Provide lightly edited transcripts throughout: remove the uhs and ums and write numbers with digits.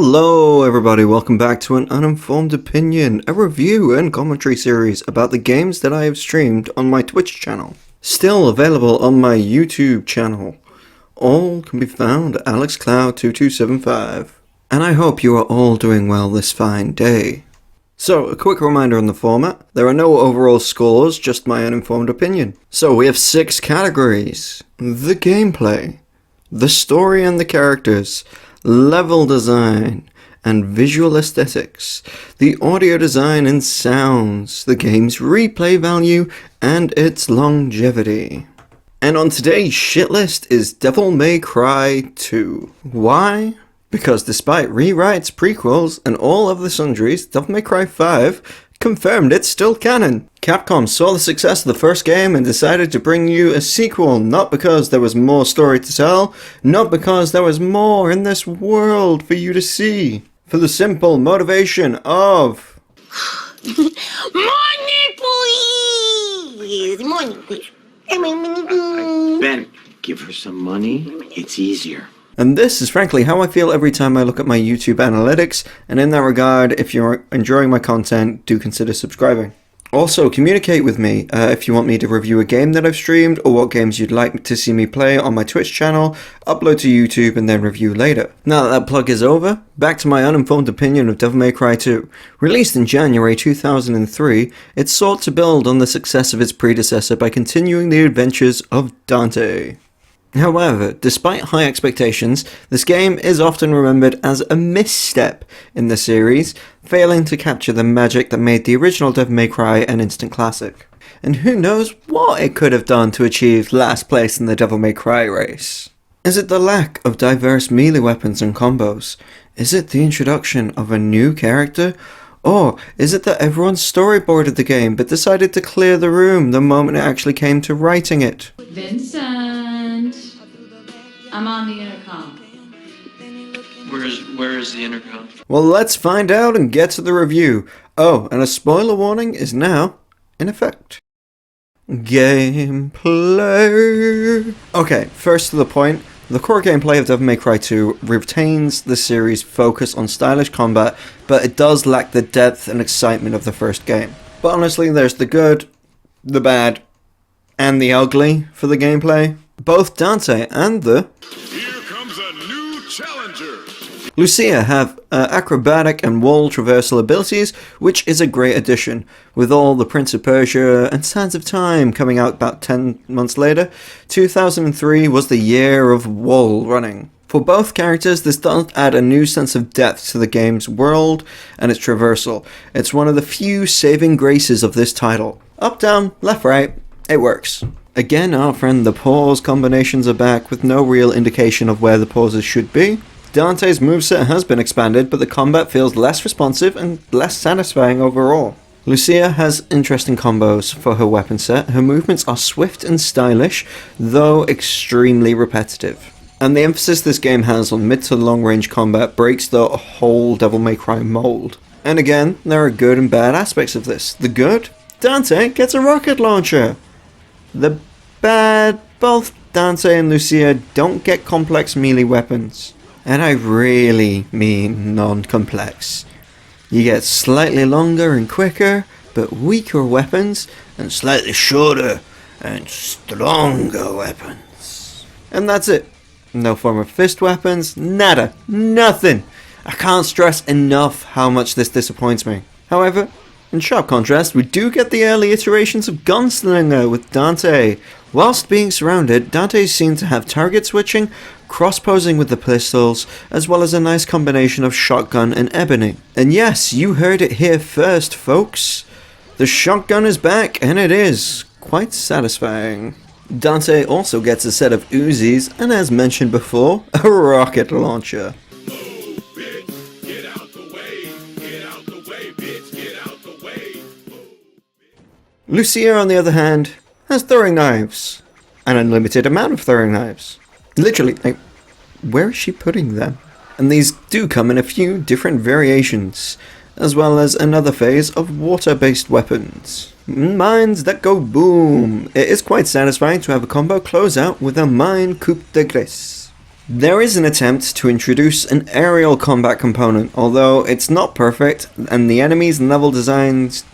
Hello everybody, welcome back to an Uninformed Opinion, a review and commentary series about the games that I have streamed on my Twitch channel. Still available on my YouTube channel. All can be found at AlexCloud2275. And I hope you are all doing well this fine day. So, a quick reminder on the format. There are no overall scores, just my uninformed opinion. So we have 6 categories. The gameplay, the story and the characters, level design, and visual aesthetics, the audio design and sounds, the game's replay value, and its longevity. And on today's shit list is Devil May Cry 2. Why? Because despite rewrites, prequels, and all of the sundries, Devil May Cry 5 confirmed it's still canon. Capcom saw the success of the first game and decided to bring you a sequel, not because there was more story to tell, not because there was more in this world for you to see, for the simple motivation of money, please! Money, please. Ben, give her some money, it's easier. And this is frankly how I feel every time I look at my YouTube analytics, and in that regard, if you're enjoying my content, do consider subscribing. Also, communicate with me if you want me to review a game that I've streamed, or what games you'd like to see me play on my Twitch channel, upload to YouTube, and then review later. Now that plug is over, back to my uninformed opinion of Devil May Cry 2. Released in January 2003, it sought to build on the success of its predecessor by continuing the adventures of Dante. However, despite high expectations, this game is often remembered as a misstep in the series, failing to capture the magic that made the original Devil May Cry an instant classic. And who knows what it could have done to achieve last place in the Devil May Cry race? Is it the lack of diverse melee weapons and combos? Is it the introduction of a new character? Or is it that everyone storyboarded the game but decided to clear the room the moment it actually came to writing it? Vincent, I'm on the intercom. Where is the intercom? Well, let's find out and get to the review. Oh, and a spoiler warning is now in effect. Gameplay. Okay, first to the point. The core gameplay of Devil May Cry 2 retains the series' focus on stylish combat, but it does lack the depth and excitement of the first game. But honestly, there's the good, the bad, and the ugly for the gameplay. Both Dante and the Here comes a new challenger. Lucia have acrobatic and wall traversal abilities, which is a great addition. With all the Prince of Persia and Sands of Time coming out about 10 months later, 2003 was the year of wall running. For both characters, this does add a new sense of depth to the game's world and its traversal. It's one of the few saving graces of this title. Up, down, left, right, it works. Again, our friend the pause combinations are back with no real indication of where the pauses should be. Dante's moveset has been expanded, but the combat feels less responsive and less satisfying overall. Lucia has interesting combos for her weapon set. Her movements are swift and stylish, though extremely repetitive. And the emphasis this game has on mid to long range combat breaks the whole Devil May Cry mold. And again, there are good and bad aspects of this. The good? Dante gets a rocket launcher! The bad, both Dante and Lucia don't get complex melee weapons. And I really mean non-complex. You get slightly longer and quicker, but weaker weapons, and slightly shorter and stronger weapons. And that's it. No form of fist weapons, nada, nothing. I can't stress enough how much this disappoints me. However, in sharp contrast, we do get the early iterations of Gunslinger with Dante. Whilst being surrounded, Dante is seen to have target switching, cross-posing with the pistols, as well as a nice combination of shotgun and ebony. And yes, you heard it here first, folks. The shotgun is back, and it is quite satisfying. Dante also gets a set of Uzis, and as mentioned before, a rocket launcher. Lucia, on the other hand, has throwing knives. An unlimited amount of throwing knives. Literally, like, where is she putting them? And these do come in a few different variations, as well as another phase of water-based weapons. Mines that go boom! It is quite satisfying to have a combo close out with a mine coup de grace. There is an attempt to introduce an aerial combat component, although it's not perfect, and the enemies and level designs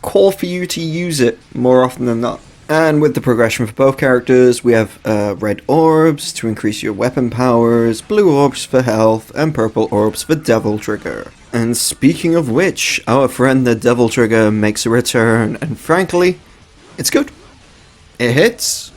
call for you to use it more often than not. And with the progression for both characters, we have red orbs to increase your weapon powers, blue orbs for health, and purple orbs for Devil Trigger. And speaking of which, our friend the Devil Trigger makes a return, and frankly, it's good. It hits.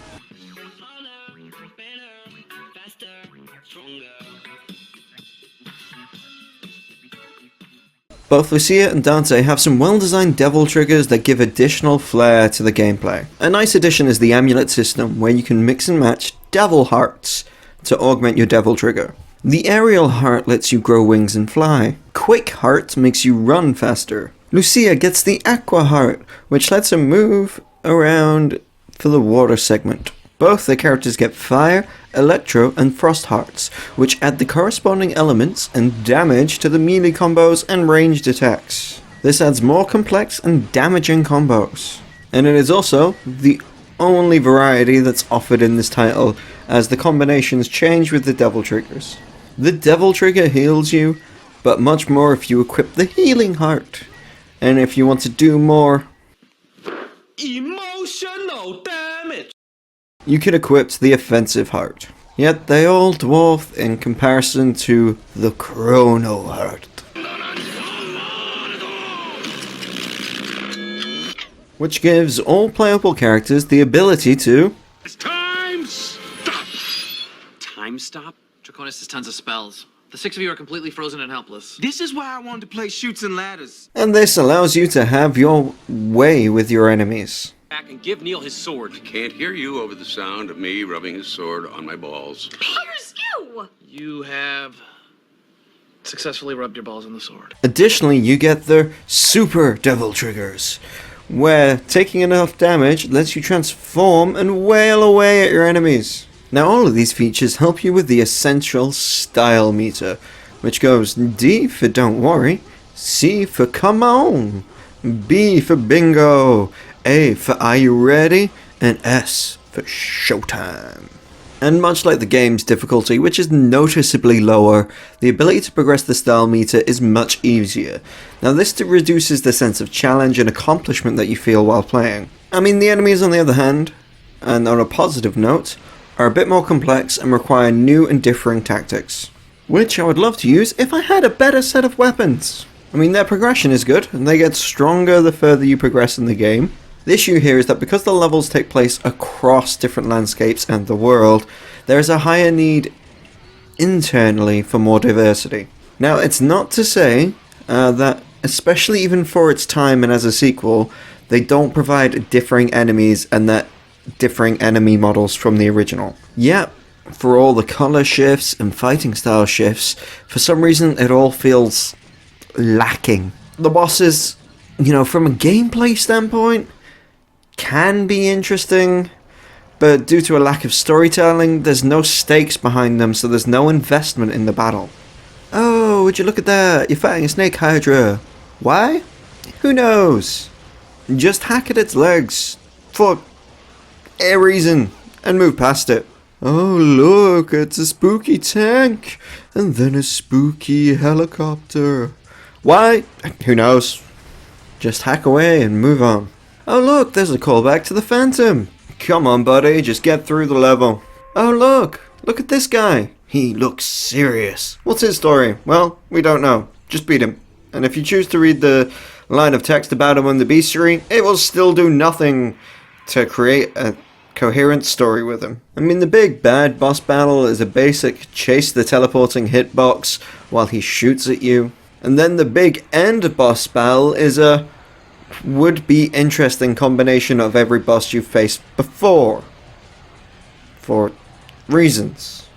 Both Lucia and Dante have some well-designed devil triggers that give additional flair to the gameplay. A nice addition is the amulet system, where you can mix and match devil hearts to augment your devil trigger. The aerial heart lets you grow wings and fly. Quick heart makes you run faster. Lucia gets the aqua heart, which lets her move around for the water segment. Both the characters get fire, electro, and frost hearts, which add the corresponding elements and damage to the melee combos and ranged attacks. This adds more complex and damaging combos. And it is also the only variety that's offered in this title, as the combinations change with the devil triggers. The devil trigger heals you, but much more if you equip the healing heart. And if you want to do more emotional damage, you can equip the offensive heart. Yet they all dwarf in comparison to the chrono heart, which gives all playable characters the ability to Time stop. time stop. Draconis has tons of spells. The six of you are completely frozen and helpless. This is why I wanted to play Shoots and Ladders. and this allows you to have your way with your enemies. Back and give Neil his sword. Can't hear you over the sound of me rubbing his sword on my balls. Here's you! You have successfully rubbed your balls on the sword. Additionally, you get the super devil triggers, where taking enough damage lets you transform and wail away at your enemies. Now all of these features help you with the essential style meter, which goes D for don't worry, C for come on, B for bingo, A for are you ready, and S for showtime. And much like the game's difficulty, which is noticeably lower, the ability to progress the style meter is much easier. Now this reduces the sense of challenge and accomplishment that you feel while playing. I mean, the enemies on the other hand, and on a positive note, are a bit more complex and require new and differing tactics, which I would love to use if I had a better set of weapons. I mean, their progression is good, and they get stronger the further you progress in the game. The issue here is that because the levels take place across different landscapes and the world, there is a higher need internally for more diversity. Now, it's not to say that, especially even for its time and as a sequel, they don't provide differing enemies and that differing enemy models from the original. Yet, for all the color shifts and fighting style shifts, for some reason it all feels lacking. The bosses, from a gameplay standpoint, can be interesting, but due to a lack of storytelling, there's no stakes behind them, so there's no investment in the battle. Oh, would you look at that? You're fighting a snake hydra. Why? Who knows? Just hack at its legs for a reason and move past it. Oh look, it's a spooky tank and then a spooky helicopter. Why? Who knows? Just hack away and move on. Oh look, there's a callback to the Phantom. Come on buddy, just get through the level. Oh look at this guy. He looks serious. What's his story? Well, we don't know. Just beat him. And if you choose to read the line of text about him on the bestiary, it will still do nothing to create a coherent story with him. I mean, the big bad boss battle is a basic chase the teleporting hitbox while he shoots at you. And then the big end boss battle is a would-be interesting combination of every boss you've faced before. For reasons.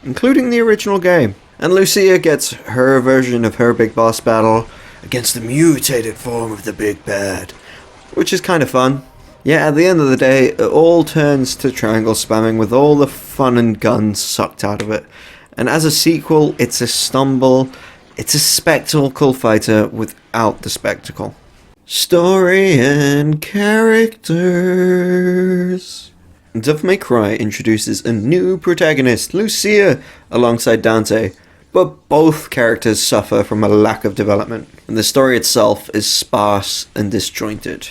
Including the original game. And Lucia gets her version of her big boss battle against the mutated form of the big bad, which is kind of fun. Yeah, at the end of the day, it all turns to triangle spamming with all the fun and guns sucked out of it. And as a sequel, it's a stumble. It's a spectacle fighter without the spectacle. Story and characters. Devil May Cry introduces a new protagonist, Lucia, alongside Dante, but both characters suffer from a lack of development, and the story itself is sparse and disjointed.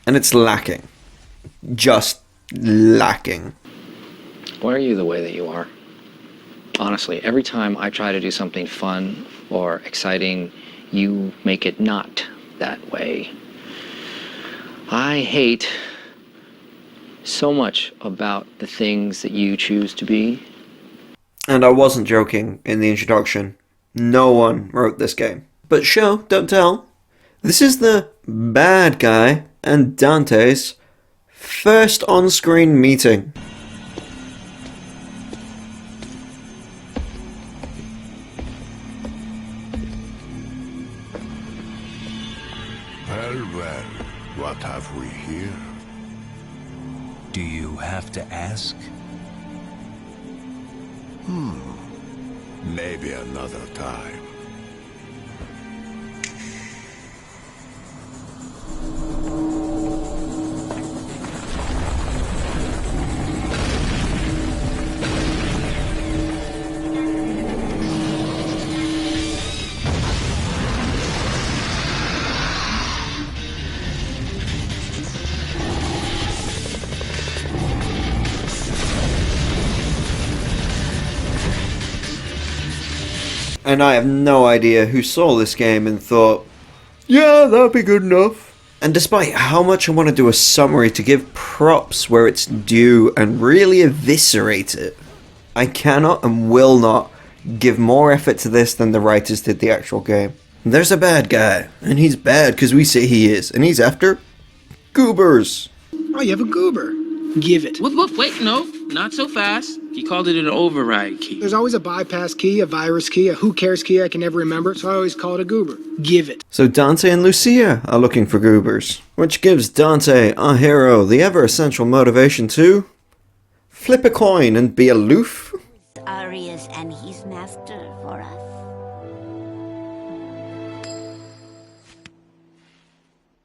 And it's lacking. Just lacking. Why are you the way that you are? Honestly, every time I try to do something fun or exciting, you make it not that way. I hate so much about the things that you choose to be. And I wasn't joking in the introduction. No one wrote this game. But show, don't tell. This is the bad guy and Dante's first on-screen meeting. Well, what have we here? Do you have to ask? Maybe another time. And I have no idea who saw this game and thought, yeah, that'd be good enough. And despite how much I want to do a summary to give props where it's due and really eviscerate it, I cannot and will not give more effort to this than the writers did the actual game. There's a bad guy, and he's bad because we say he is, and he's after goobers. Oh, you have a goober. Give it. Whoop, whoop, wait, no, not so fast. He called it an override key. There's always a bypass key, a virus key, a who cares key I can never remember, so I always call it a goober. Give it. So Dante and Lucia are looking for goobers, which gives Dante, our hero, the ever-essential motivation to flip a coin and be aloof. Arius and his master for us.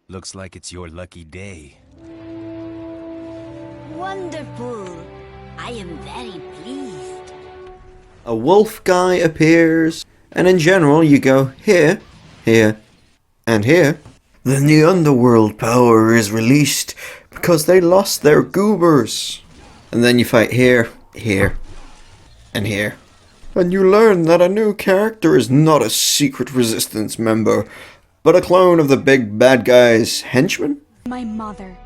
Looks like it's your lucky day. Wonderful. I am very pleased. A wolf guy appears, and in general you go here, here, and here. Then the underworld power is released because they lost their goobers. And then you fight here, here, and here. And you learn that a new character is not a secret resistance member, but a clone of the big bad guy's henchman? My mother.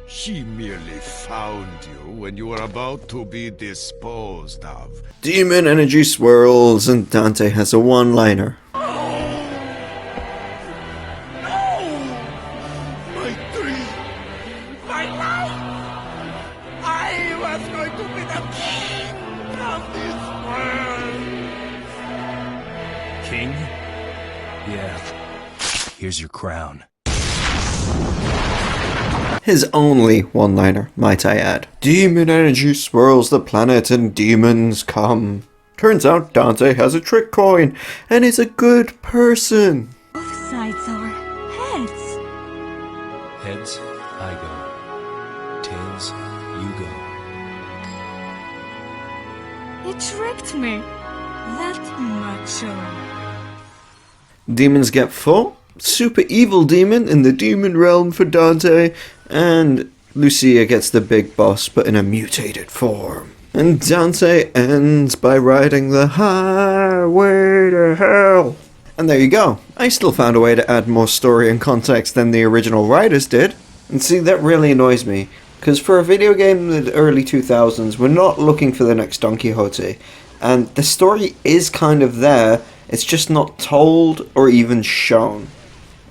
She merely found you when you were about to be disposed of. Demon energy swirls, and Dante has a one-liner. My dream! My life! I was going to be the king of this world! King? Yeah. Here's your crown. His only one-liner, might I add. Demon energy swirls the planet and demons come. Turns out Dante has a trick coin and is a good person. Both sides are heads. Heads, I go. Tails, you go. You tricked me. That macho. Demons get full. Super evil demon in the demon realm for Dante, and Lucia gets the big boss but in a mutated form. And Dante ends by riding the highway to hell. And there you go. I still found a way to add more story and context than the original writers did. And see, that really annoys me, because for a video game in the early 2000s, we're not looking for the next Don Quixote. And the story is kind of there, it's just not told or even shown.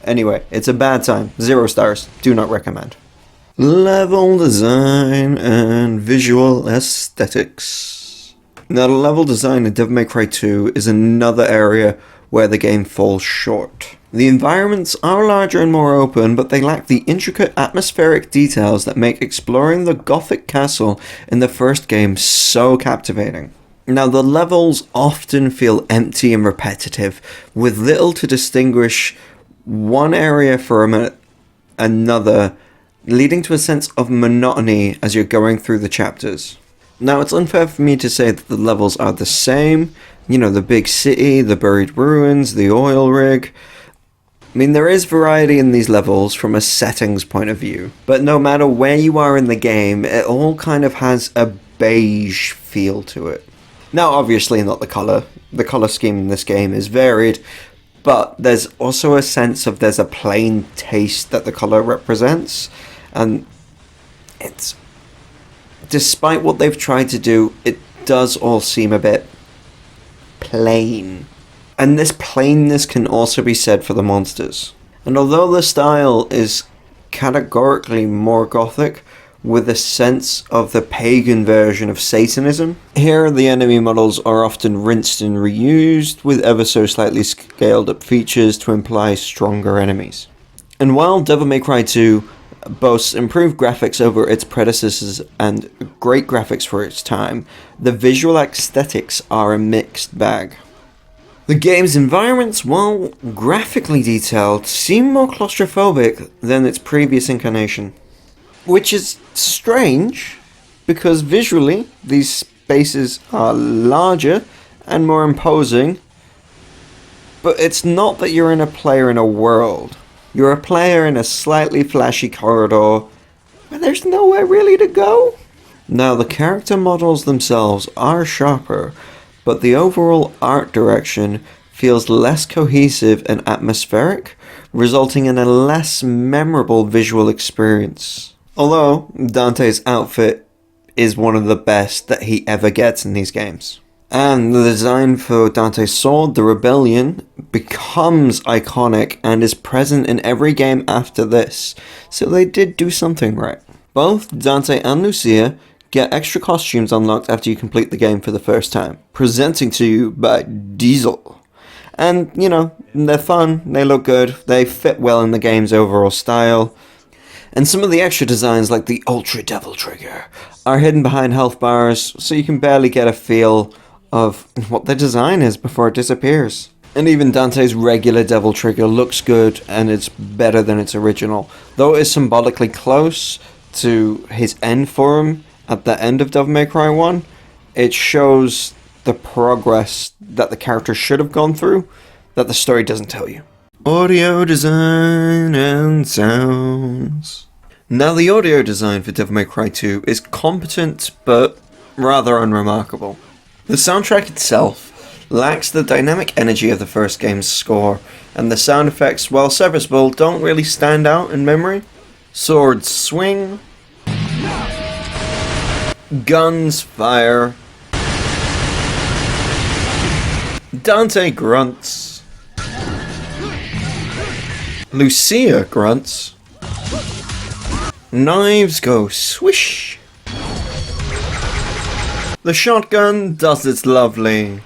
Anyway, it's a bad time. 0 stars. Do not recommend. Level design and visual aesthetics. Now, the level design in Devil May Cry 2 is another area where the game falls short. The environments are larger and more open, but they lack the intricate atmospheric details that make exploring the Gothic castle in the first game so captivating. Now, the levels often feel empty and repetitive, with little to distinguish one area from another leading to a sense of monotony as you're going through the chapters. Now, it's unfair for me to say that the levels are the same. You know, the big city, the buried ruins, the oil rig. I mean, there is variety in these levels from a settings point of view, but no matter where you are in the game, it all kind of has a beige feel to it. Now, obviously not the colour. The colour scheme in this game is varied, but there's also a sense of there's a plain taste that the colour represents, and it's... despite what they've tried to do, it does all seem a bit plain. And this plainness can also be said for the monsters. And although the style is categorically more gothic, with a sense of the pagan version of Satanism, here the enemy models are often rinsed and reused, with ever so slightly scaled up features to imply stronger enemies. And while Devil May Cry 2 boasts improved graphics over its predecessors and great graphics for its time, the visual aesthetics are a mixed bag. The game's environments, while graphically detailed, seem more claustrophobic than its previous incarnation. Which is strange, because visually these spaces are larger and more imposing, but it's not that you're a player in a world. You're a player in a slightly flashy corridor where there's nowhere really to go. Now, the character models themselves are sharper, but the overall art direction feels less cohesive and atmospheric, resulting in a less memorable visual experience. Although Dante's outfit is one of the best that he ever gets in these games. And the design for Dante's sword, the Rebellion, becomes iconic and is present in every game after this, so they did do something right. Both Dante and Lucia get extra costumes unlocked after you complete the game for the first time, presenting to you by Diesel. And, you know, they're fun, they look good, they fit well in the game's overall style. And some of the extra designs, like the Ultra Devil Trigger, are hidden behind health bars, so you can barely get a feel of what the design is before it disappears. And even Dante's regular Devil Trigger looks good, and it's better than its original. Though it is symbolically close to his end form at the end of Devil May Cry 1, it shows the progress that the character should have gone through, that the story doesn't tell you. Audio design and sounds. Now, the audio design for Devil May Cry 2 is competent, but rather unremarkable. The soundtrack itself lacks the dynamic energy of the first game's score, and the sound effects, while serviceable, don't really stand out in memory. Swords swing, guns fire, Dante grunts, Lucia grunts, knives go swish, the shotgun does its lovely,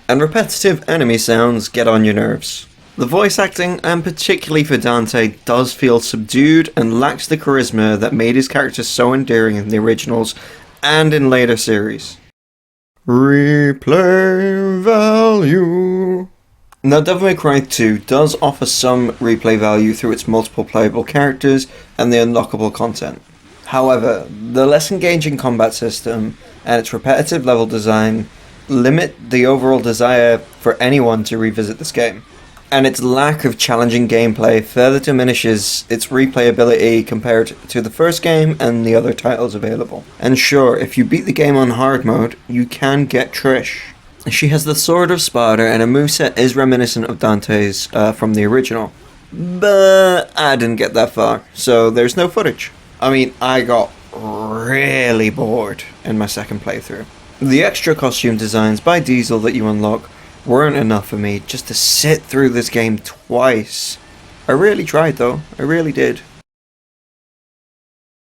and repetitive enemy sounds get on your nerves. The voice acting, and particularly for Dante, does feel subdued and lacks the charisma that made his character so endearing in the originals and in later series. Replay value. Now, Devil May Cry 2 does offer some replay value through its multiple playable characters and the unlockable content. However, the less engaging combat system and its repetitive level design limit the overall desire for anyone to revisit this game. And its lack of challenging gameplay further diminishes its replayability compared to the first game and the other titles available. And sure, if you beat the game on hard mode, you can get Trish. She has the Sword of Sparta, and her moveset is reminiscent of Dante's from the original. But I didn't get that far, so there's no footage. I mean, I got really bored in my second playthrough. The extra costume designs by Diesel that you unlock weren't enough for me just to sit through this game twice. I really tried though, I really did.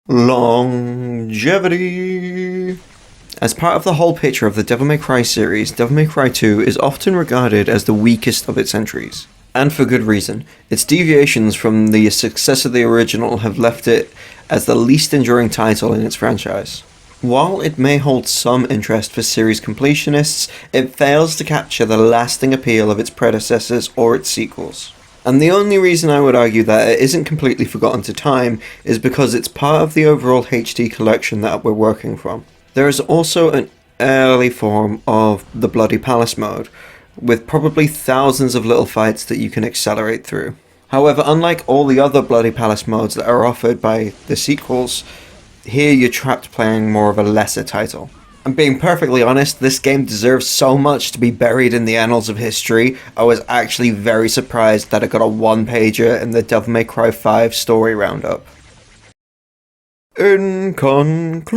Longevity. As part of the whole picture of the Devil May Cry series, Devil May Cry 2 is often regarded as the weakest of its entries. And for good reason. Its deviations from the success of the original have left it as the least enduring title in its franchise. While it may hold some interest for series completionists, it fails to capture the lasting appeal of its predecessors or its sequels. And the only reason I would argue that it isn't completely forgotten to time is because it's part of the overall HD collection that we're working from. There is also an early form of the Bloody Palace mode, with probably thousands of little fights that you can accelerate through. However, unlike all the other Bloody Palace modes that are offered by the sequels, here you're trapped playing more of a lesser title. And being perfectly honest, this game deserves so much to be buried in the annals of history. I was actually very surprised that it got a one-pager in the Devil May Cry 5 story roundup. In conclusion,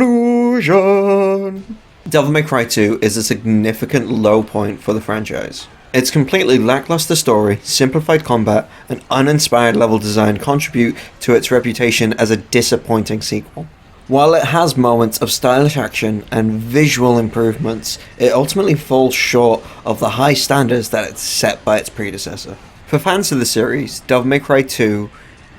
Devil May Cry 2 is a significant low point for the franchise. Its completely lackluster story, simplified combat, and uninspired level design contribute to its reputation as a disappointing sequel. While it has moments of stylish action and visual improvements, it ultimately falls short of the high standards that it's set by its predecessor. For fans of the series, Devil May Cry 2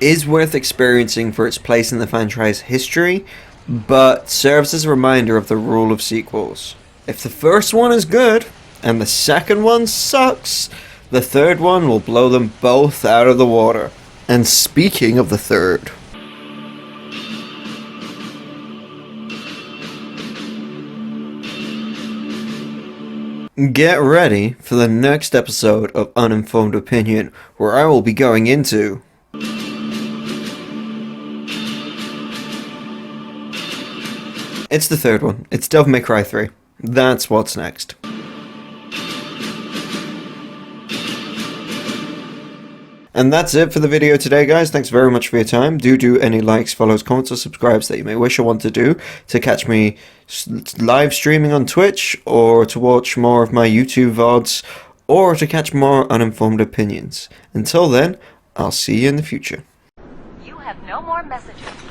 is worth experiencing for its place in the franchise history, but serves as a reminder of the rule of sequels. If the first one is good, and the second one sucks, the third one will blow them both out of the water. And speaking of the third, get ready for the next episode of Uninformed Opinion, where I will be going into it's the third one. It's Devil May Cry 3. That's what's next. And that's it for the video today, guys. Thanks very much for your time. Do any likes, follows, comments, or subscribes that you may wish or want to do to catch me live streaming on Twitch, or to watch more of my YouTube VODs, or to catch more uninformed opinions. Until then, I'll see you in the future. You have no more messages.